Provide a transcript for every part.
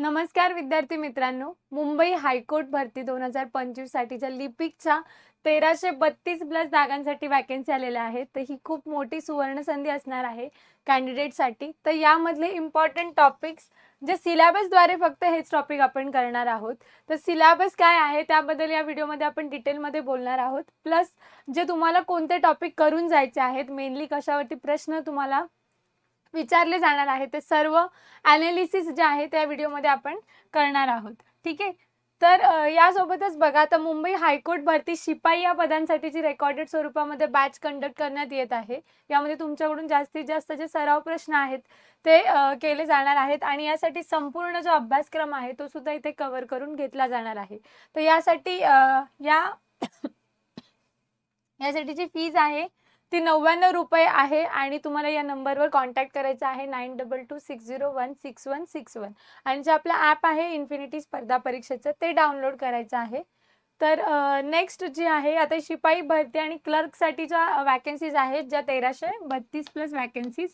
नमस्कार विद्यार्थी मित्रांनो, मुंबई हायकोर्ट भरती 2025 साठीच्या लिपिकच्या 1332 प्लस जागांसाठी वॅकन्सी आलेल्या आहेत. तर ही खूप मोठी सुवर्ण संधी असणार आहे कॅन्डिडेटसाठी. तर यामधले इम्पॉर्टंट टॉपिक्स जे सिलेबसद्वारे फक्त हेच टॉपिक आपण करणार आहोत. तर सिलेबस काय आहे त्याबद्दल या व्हिडिओमध्ये आपण डिटेलमध्ये बोलणार आहोत. प्लस जे तुम्हाला कोणते टॉपिक करून जायचे आहेत, मेनली कशावरती प्रश्न तुम्हाला विचारले जाणार आहे, ते सर्व ॲनालिसिस जे आहे त्या व्हिडिओमध्ये आपण करणार आहोत. ठीक आहे. तर यासोबतच बघा, तर मुंबई हायकोर्ट भरती शिपाई या पदांसाठीची रेकॉर्डेड स्वरूपामध्ये बॅच कंडक्ट करण्यात येत आहे. यामध्ये तुमच्याकडून जास्तीत जास्त जे सराव प्रश्न आहेत ते केले जाणार आहेत आणि यासाठी संपूर्ण जो अभ्यासक्रम आहे तो सुद्धा इथे कव्हर करून घेतला जाणार आहे. तर यासाठी यासाठीची फीज आहे ती 99 रुपये आहे आणि तुम्हाला या नंबरवर कॉन्टॅक्ट करायचा आहे 9226016161 आणि जे आपलं ॲप आहे इन्फिनिटी स्पर्धा परीक्षेचं ते डाउनलोड करायचं आहे. तर नेक्स्ट जी आहे आता शिपाई भरती आणि क्लर्कसाठी ज्या वॅकन्सीज आहेत ज्या 1332 प्लस वॅकन्सीज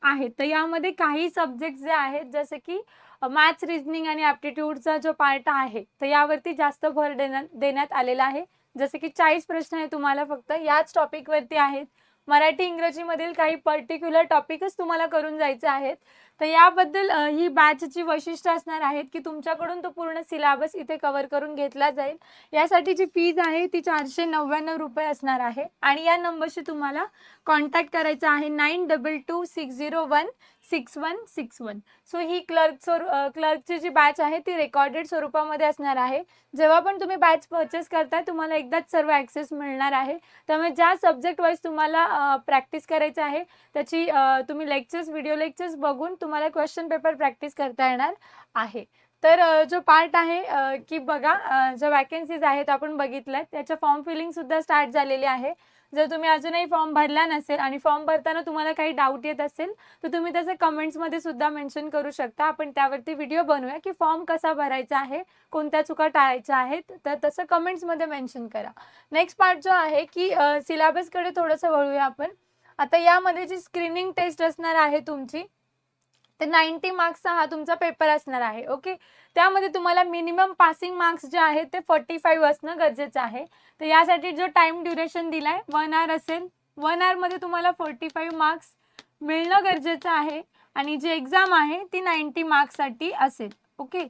आहेत. तर यामध्ये काही सब्जेक्ट जे आहेत जसे की मॅथ्स, रिझनिंग आणि ॲप्टिट्यूडचा जो पार्ट आहे तर यावरती जास्त भर देण्यात आलेला आहे. जसे की 40 प्रश्न आहे तुम्हाला फक्त याच टॉपिकवरती आहेत. मराठी इंग्रजीमधील काही पर्टिक्युलर टॉपिकच तुम्हाला करून जायचे आहेत. तर याबद्दल ही बॅचची वैशिष्ट्य असणार आहेत की तुमच्याकडून तो पूर्ण सिलेबस इथे कव्हर करून घेतला जाईल. यासाठीची फीज आहे ती 499 रुपये असणार आहे आणि या नंबरशी तुम्हाला कॉन्टॅक्ट करायचा आहे 9226016161. सो ही क्लर्कची जी बॅच आहे ती रेकॉर्डेड स्वरूपामध्ये असणार आहे. जेव्हा पण तुम्ही बॅच परचेस करताय तुम्हाला एकदाच सर्व ॲक्सेस मिळणार आहे. त्यामुळे ज्या सब्जेक्ट वाईज तुम्हाला प्रॅक्टिस करायचं आहे त्याची तुम्ही व्हिडिओ लेक्चर्स बघून तुम्हाला क्वेश्चन पेपर प्रॅक्टिस करता येणार आहे. तर जो पार्ट आहे की बघा, ज्या वॅकन्सीज आहेत आपण बघितल्यात त्याच्या फॉर्म फिलिंग सुद्धा स्टार्ट झालेली आहे. जर तुम्ही अजूनही फॉर्म भरला नसेल आणि फॉर्म भरताना तुम्हाला काही डाऊट येत असेल तर तुम्ही त्याचे कमेंट्समध्ये सुद्धा मेन्शन करू शकता. आपण त्यावरती व्हिडिओ बनवूया की फॉर्म कसा भरायचा आहे, कोणत्या चुका टाळायच्या आहेत, तर तसं कमेंट्समध्ये मेन्शन करा. नेक्स्ट पार्ट जो आहे की सिलेबसकडे थोडंसं वळूया आपण. आता यामध्ये जी स्क्रीनिंग टेस्ट असणार आहे तुमची ते 90 मार्क्सचा हा तुमचा पेपर असणार आहे. ओके. त्यामध्ये तुम्हाला मिनिमम पासिंग मार्क्स जे आहेत ते 45 असणं गरजेचं आहे. तर यासाठी जो टाइम ड्युरेशन दिलाय 1 आवर असेल. 1 आवर मध्ये तुम्हाला 45 मार्क्स मिळणं गरजेचं आहे आणि जी एक्झाम आहे ती 90 मार्क्ससाठी असेल. ओके.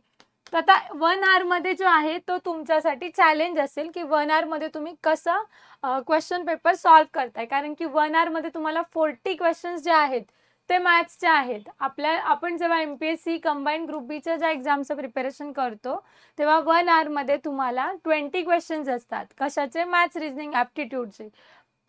तर आता 1 आवर मध्ये जो आहे तो तुमच्यासाठी चॅलेंज असेल की 1 आवर मध्ये तुम्ही कसं क्वेश्चन पेपर सॉल्व्ह करताय, कारण की 1 आवर मध्ये तुम्हाला 40 क्वेश्चन्स जे आहेत ते मॅथ्सचे आहेत. आपण जेव्हा MPSC कंबाईन ग्रुप बीच्या ज्या एक्झामचं प्रिपरेशन करतो तेव्हा 1 आवर मध्ये तुम्हाला 20 क्वेश्चन्स असतात. कशाचे? Maths, reasoning, ॲप्टिट्यूडचे.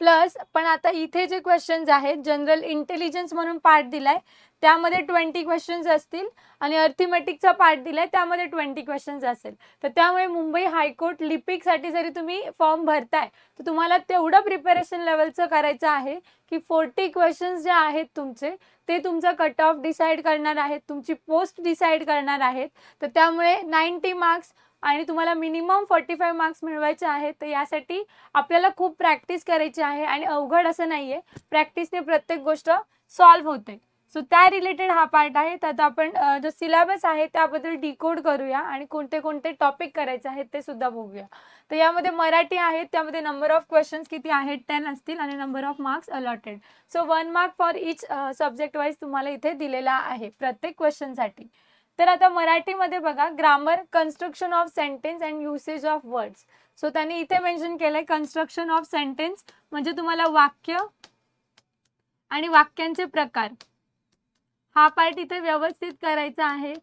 प्लस पण आता इथे जे क्वेश्चन्स आहेत जनरल इंटेलिजन्स म्हणून पार्ट दिलाय त्यामध्ये 20 क्वेश्चन्स असतील आणि अर्थमॅटिकचा पार्ट दिलाय त्यामध्ये 20 क्वेश्चन्स असेल. तर त्यामुळे मुंबई हायकोर्ट लिपिकसाठी जरी तुम्ही फॉर्म भरताय तर तुम्हाला तेवढं प्रिपरेशन लेवलचं करायचं आहे की 40 क्वेश्चन्स जे आहेत तुमचे ते तुमचा कट ऑफ डिसाईड करणार आहेत, तुमची पोस्ट डिसाईड करणार आहेत. तर त्यामुळे 90 मार्क्स आणि तुम्हाला मिनिमम 45 मार्क्स मिळवायचे आहेत. तर यासाठी आपल्याला खूप प्रॅक्टिस करायची आहे आणि अवघड असं नाहीये. प्रॅक्टिसने प्रत्येक गोष्ट सॉल्व्ह होते. सो त्या रिलेटेड हा पार्ट आहे. तर आता आपण जो सिलेबस आहे त्याबद्दल डिकोड करूया आणि कोणते कोणते टॉपिक करायचे आहेत ते सुद्धा बघूया. तर यामध्ये मराठी आहे, त्यामध्ये नंबर ऑफ क्वेश्चन्स किती आहेत 10 असतील आणि number of marks allotted. So 1 mark for each subject wise तुम्हाला इथे दिलेला आहे प्रत्येक क्वेश्चनसाठी. तर आता मराठीमध्ये बघा, grammar, construction of sentence and usage of words. So त्यांनी इथे मेन्शन केलंय कन्स्ट्रक्शन ऑफ सेंटेन्स म्हणजे तुम्हाला वाक्य आणि वाक्यांचे प्रकार हा पार्ट इथे व्यवस्थित करायचा आहे.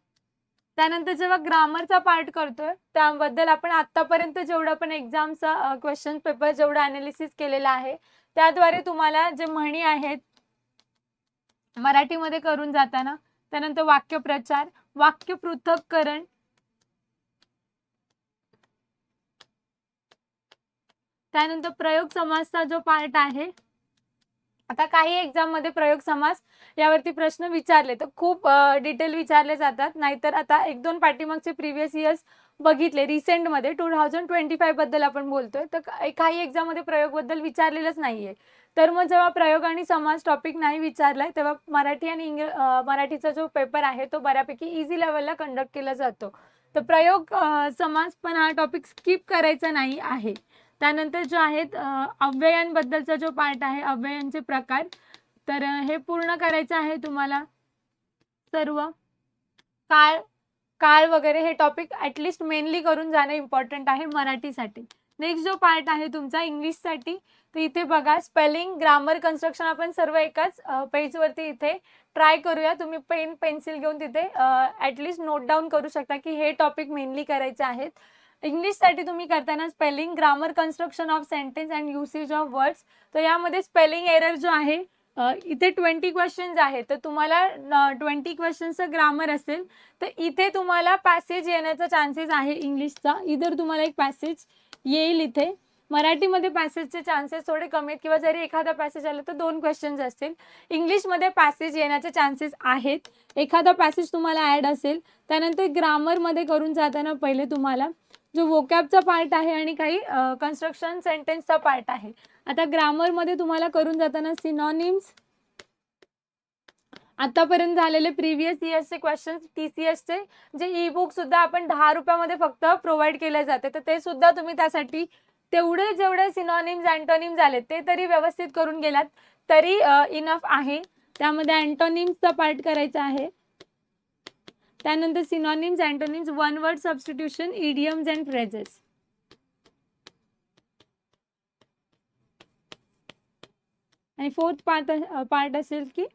त्यानंतर जेव्हा ग्रामरचा पार्ट करतोय त्याबद्दल आपण आतापर्यंत जेवढं पण एक्झामचा क्वेश्चन पेपर जेवढं अनालिसिस केलेला आहे त्याद्वारे तुम्हाला जे म्हणी आहेत मराठीमध्ये करून जाताना, त्यानंतर वाक्यप्रचार, वाक्य पृथक्करण, त्यानंतर प्रयोग समासचा जो पार्ट आहे. आता काही एक्झाम मध्ये प्रयोग समास यावरती प्रश्न विचारले तर खूप डिटेल विचारले जातात. नाहीतर आता 1-2 पाठीमागचे प्रिव्हियस इयर्स बघितले रिसेंट मध्ये 2025 बद्दल आपण बोलतोय तर काही एक्झाम मध्ये प्रयोग बद्दल विचारलेलंच नाहीये. तर मग जेव्हा प्रयोग आणि समास टॉपिक नाही विचारलाय तेव्हा मराठी आणि मराठीचा जो पेपर आहे तो बऱ्यापैकी इझी लेवलला कंडक्ट केला जातो. तर प्रयोग समास पण हा टॉपिक स्किप करायचा नाही आहे. त्यानंतर जो आहेत अव्ययांबद्दलचा जो पार्ट आहे, अव्ययांचे प्रकार, तर हे पूर्ण करायचं आहे तुम्हाला सर्व. काळ काळ वगैरे हे टॉपिक ॲटलिस्ट मेनली करून जाणं इम्पॉर्टंट आहे मराठीसाठी. नेक्स्ट जो पार्ट आहे तुमचा इंग्लिशसाठी, तर इथे बघा स्पेलिंग, ग्रामर, कन्स्ट्रक्शन आपण सर्व एकाच पेजवरती इथे ट्राय करूया. तुम्ही पेन पेन्सिल घेऊन तिथे ॲटलिस्ट नोट डाऊन करू शकता की हे टॉपिक मेनली करायचे आहेत. इंग्लिशसाठी तुम्ही करताना spelling, grammar, construction of sentence and usage of words. तर यामध्ये स्पेलिंग एरर जो आहे इथे 20 क्वेश्चन्स आहेत. तर तुम्हाला 20 क्वेश्चन्सचं ग्रामर असेल तर इथे तुम्हाला पॅसेज येण्याचा चान्सेस आहे इंग्लिशचा. इधर तुम्हाला एक पॅसेज येईल इथे. मराठीमध्ये पॅसेजचे चान्सेस थोडे कमी आहेत किंवा जरी एखादा पॅसेज आला तर 2 क्वेश्चन्स असतील. इंग्लिशमध्ये पॅसेज येण्याचे चान्सेस आहेत. एखादा पॅसेज तुम्हाला ॲड असेल. त्यानंतर ग्रामरमध्ये करून जाताना पहिले तुम्हाला जो वोकॅबचा पार्ट आहे आणि काही कन्स्ट्रक्शन सेंटेन्सचा पार्ट आहे. आता ग्रामरमध्ये तुम्हाला करून जाताना सिनॉनिम्स, आतापर्यंत झालेले प्रिव्हियस इयर्सचे क्वेश्चन्स, TCSचे जे ई बुक सुद्धा आपण 10 रुपयामध्ये फक्त प्रोव्हाइड केले जाते, तर ते सुद्धा तुम्ही त्यासाठी तेवढे जेवढे सिनॉनिम्स अँटोनिम्स झाले ते तरी व्यवस्थित करून गेलात तरी इनफ आहे. त्यामध्ये अँटोनिम्सचा पार्ट करायचा आहे. त्यानंतर synonyms, antonyms, one word substitution, idioms and phrases. आणि फोर्थ पार्ट असेल की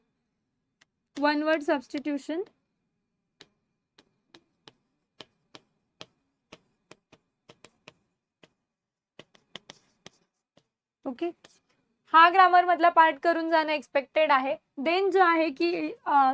वन वर्ड सबस्टिट्यूशन, ओके. हा ग्रामर मधला पार्ट करून जाणं एक्सपेक्टेड आहे. देन जो आहे की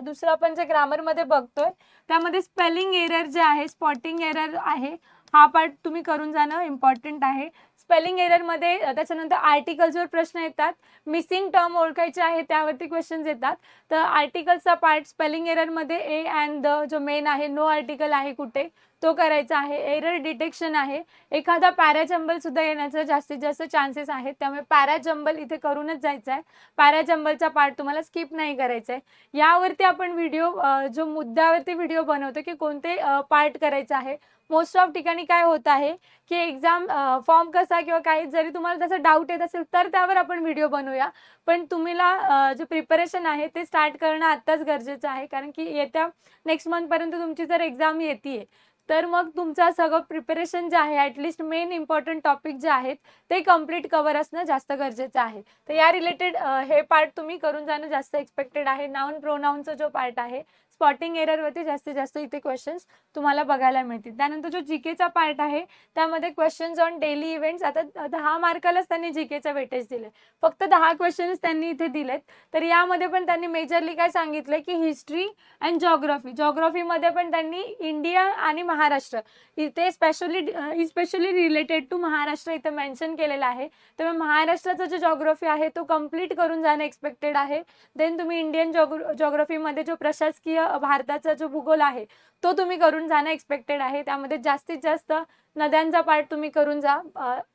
दुसरं आपण जे ग्रामर मध्ये बघतोय त्यामध्ये स्पेलिंग एरर जे आहे, स्पॉटिंग एरर आहे, हा पार्ट तुम्ही करून जाणं इम्पॉर्टंट आहे. स्पेलिंग एरर मध्ये त्याच्यानंतर आर्टिकल्सवर प्रश्न येतात, मिसिंग टर्म ओळखायचे आहे त्यावरती क्वेश्चन्स येतात. तर आर्टिकल्सचा पार्ट स्पेलिंग एरर मध्ये ए अँड द जो मेन आहे, नो आर्टिकल आहे कुठे, तो करायचा आहे. एरर डिटेक्शन आहे. एखादा पॅराजंबल सुद्धा येण्याचा जास्तीत जास्त चान्सेस आहेत, त्यामुळे पॅराजंबल इथे करूनच जायचं आहे. पॅराजंबलचा पार्ट तुम्हाला स्किप नाही करायचा आहे. यावरती आपण व्हिडिओ जो मुद्द्यावरती व्हिडिओ बनवतो की कोणते पार्ट करायचं आहे. मोस्ट ऑफ ठिकाणी काय होत आहे की एक्झाम फॉर्म कसा किंवा काही जरी तुम्हाला त्याचा डाऊट येत असेल तर त्यावर आपण व्हिडिओ बनवूया. पण तुम्हाला जे प्रिपरेशन आहे ते स्टार्ट करणं आत्ताच गरजेचं आहे, कारण की येत्या नेक्स्ट मंथपर्यंत तुमची जर एक्झाम येते तर मग तुमचं सगळं प्रिपरेशन जे आहे ॲटलिस्ट मेन इम्पॉर्टंट टॉपिक जे आहेत ते कम्प्लीट कव्हर असणं जास्त गरजेचं आहे. तर या रिलेटेड हे पार्ट तुम्ही करून जाणं जास्त एक्सपेक्टेड आहे. नाउन प्रोनाउनचा जो पार्ट आहे, स्पॉटिंग एररवरती जास्तीत जास्त इथे क्वेश्चन्स तुम्हाला बघायला मिळतील. त्यानंतर जो जीकेचा पार्ट आहे त्यामध्ये क्वेश्चन्स ऑन डेली इव्हेंट्स. आता 10 मार्कालाच त्यांनी जीकेचा वेटेज दिले, फक्त 10 क्वेश्चन्स त्यांनी इथे दिलेत. तर यामध्ये पण त्यांनी मेजरली काय सांगितलं की हिस्ट्री अँड जॉग्राफीमध्ये पण त्यांनी इंडिया आणि महाराष्ट्र इथे स्पेशली रिलेटेड टू महाराष्ट्र इथे मेन्शन केलेलं आहे. त्यामुळे महाराष्ट्राचा जो जॉग्राफी आहे तो कम्प्लीट करून जाणं एक्सपेक्टेड आहे. देन तुम्ही इंडियन जॉग्राफीमध्ये जो प्रशासकीय भारताचा जो भूगोल आहे तो तुम्ही करून जाणं एक्सपेक्टेड आहे. त्यामध्ये जास्तीत जास्त नद्यांचा पार्ट तुम्ही करून जा,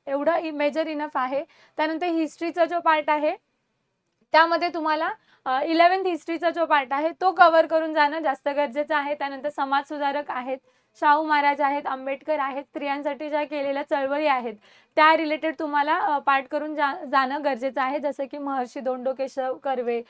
एवढं मेजर इनफ आहे. त्यानंतर हिस्ट्रीचा जो पार्ट आहे त्यामध्ये तुम्हाला 11th हिस्ट्रीचा जो पार्ट आहे तो कव्हर करून जाणं जास्त गरजेचं आहे. त्यानंतर समाज सुधारक आहेत, शाहू महाराज आहेत, आंबेडकर आहेत, स्त्रियांसाठी ज्या केलेल्या चळवळी आहेत त्या रिलेटेड तुम्हाला पाठ करून जाणं गरजेचं आहे. जसं की महर्षी धोंडो केशव कर्वे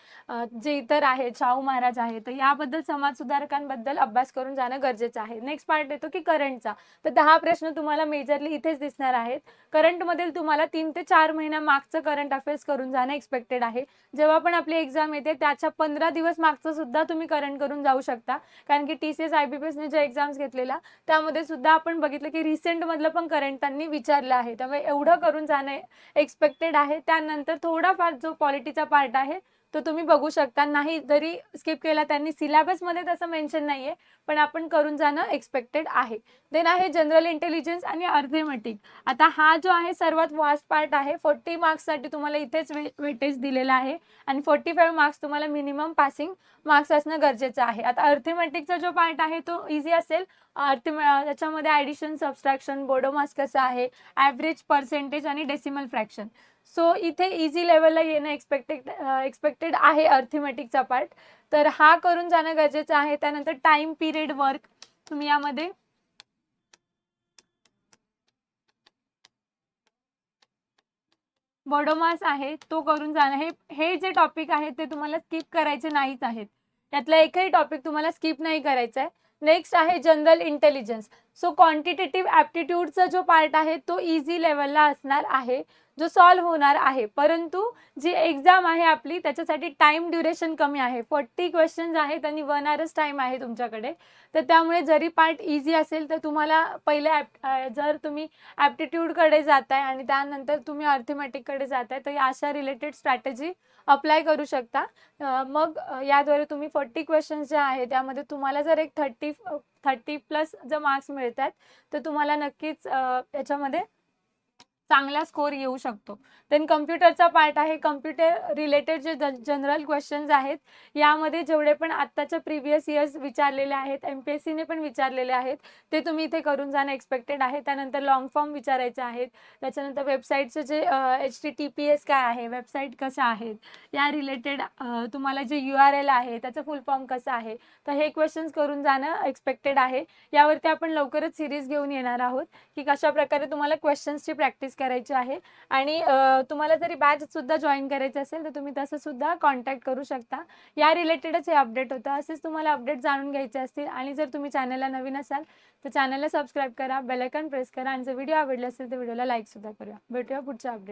जे इतर आहेत, शाहू महाराज आहेत, तर याबद्दल समाज सुधारकांबद्दल अभ्यास करून जाणं गरजेचं आहे. नेक्स्ट पार्ट येतो की करंटचा. तर 10 प्रश्न तुम्हाला मेजरली इथेच दिसणार आहेत. करंटमधील तुम्हाला 3 ते 4 महिन्या मागचं करंट अफेअर्स करून जाणं एक्सपेक्टेड आहे. जेव्हा पण आपली एक्झाम येते त्याच्या 15 दिवस मागचं सुद्धा तुम्ही करंट करून जाऊ शकता, कारण की TCS IBPSने जे एक्झाम्स घेतलेला त्यामध्ये सुद्धा आपण बघितलं की रिसेंट मधलं पण करंट त्यांनी विचारलं आहे. त्यामुळे एवढं करून जाणं एक्सपेक्टेड आहे. त्यानंतर थोडाफार जो पॉलिटीचा पार्ट आहे तो तुम्ही बघू शकता. नाही जरी स्किप केला त्यांनी, सिलेबसमध्ये तसं मेन्शन नाहीये, पण आपण करून जाणं एक्सपेक्टेड आहे. देन आहे जनरल इंटेलिजन्स आणि अर्थमेटिक. आता हा जो आहे सर्वात वास्ट पार्ट आहे. 40 मार्क्ससाठी तुम्हाला इथेच वेटेज दिलेला आहे आणि 45 मार्क्स तुम्हाला मिनिमम पासिंग मार्क्स असणं गरजेचं आहे. आता अर्थमेटिकचा जो पार्ट आहे तो इझी असेल. त्याच्यामध्ये ॲडिशन, सबस्ट्रॅक्शन, बोडो मास कसं आहे, ॲव्हरेज, पर्सेंटेज आणि डेसिमल फ्रॅक्शन. सो इथे इझी लेवलला येणं एक्सपेक्टेड आहे अर्थमॅटिकचा पार्ट. तर हा करून जाणं गरजेचं आहे. त्यानंतर टाइम पिरियड वर्क तुम्ही यामध्ये बॉडोमास आहे तो करून जाणं. हे जे टॉपिक आहेत ते तुम्हाला स्किप करायचे नाहीच आहेत. त्यातला एकही टॉपिक तुम्हाला स्किप नाही करायचा आहे. नेक्स्ट आहे जनरल इंटेलिजन्स. सो क्वांटिटेटिव्ह ॲप्टिट्यूडचा जो पार्ट आहे तो इझी लेवलला असणार आहे, जो सॉल्व्ह होणार आहे. परंतु जी एक्झाम आहे आपली त्याच्यासाठी टाइम ड्युरेशन कमी आहे. 40 क्वेश्चन्स आहेत आणि 1 hourच टाइम आहे तुमच्याकडे. तर त्यामुळे जरी पार्ट इझी असेल तर तुम्हाला पहिले जर तुम्ही ॲप्टिट्यूडकडे जाताय आणि त्यानंतर तुम्ही अर्थमॅटिककडे जाताय तर अशा रिलेटेड स्ट्रॅटेजी अप्लाय करू शकता. मग याद्वारे तुम्ही 40 क्वेश्चन्स जे आहे त्यामध्ये तुम्हाला जर एक 30 प्लस जर मार्क्स मिळतात तर तुम्हाला नक्कीच याच्यामध्ये चांगला स्कोर येऊ शकतो. देन कम्प्युटरचा पार्ट आहे. कम्प्युटर रिलेटेड जे जनरल क्वेश्चन्स आहेत यामध्ये जेवढे पण आत्ताच्या प्रिव्हियस इयर्स विचारलेले आहेत, MPSCने पण विचारलेले आहेत, ते तुम्ही इथे करून जाणं एक्सपेक्टेड आहे. त्यानंतर लॉंग फॉर्म विचारायचे आहेत. त्याच्यानंतर वेबसाईटचे जे HTTPS काय आहे, वेबसाईट कशा आहेत, या रिलेटेड तुम्हाला जे URL आहे त्याचं फुल फॉर्म कसं आहे, तर हे क्वेश्चन्स करून जाणं एक्सपेक्टेड आहे. यावरती आपण लवकरच सिरीज घेऊन येणार आहोत की कशा प्रकारे तुम्हाला क्वेश्चन्सची प्रॅक्टिस करायची आहे. आणि तुम्हाला जरी बॅच सुद्धा जॉईन करायची असेल तर तुम्ही तसं सुद्धा कॉन्टॅक्ट करू शकता. या रिलेटेडच हे अपडेट होतं. असेच तुम्हाला अपडेट जाणून घ्यायचे असतील आणि जर तुम्ही चॅनलला नवीन असाल तर चॅनलला सबस्क्राईब करा, बेल आयकॉन प्रेस करा आणि जर व्हिडिओ आवडला असेल तर व्हिडिओला लाईक सुद्धा करा. भेटूया पुढच्या अपडेट.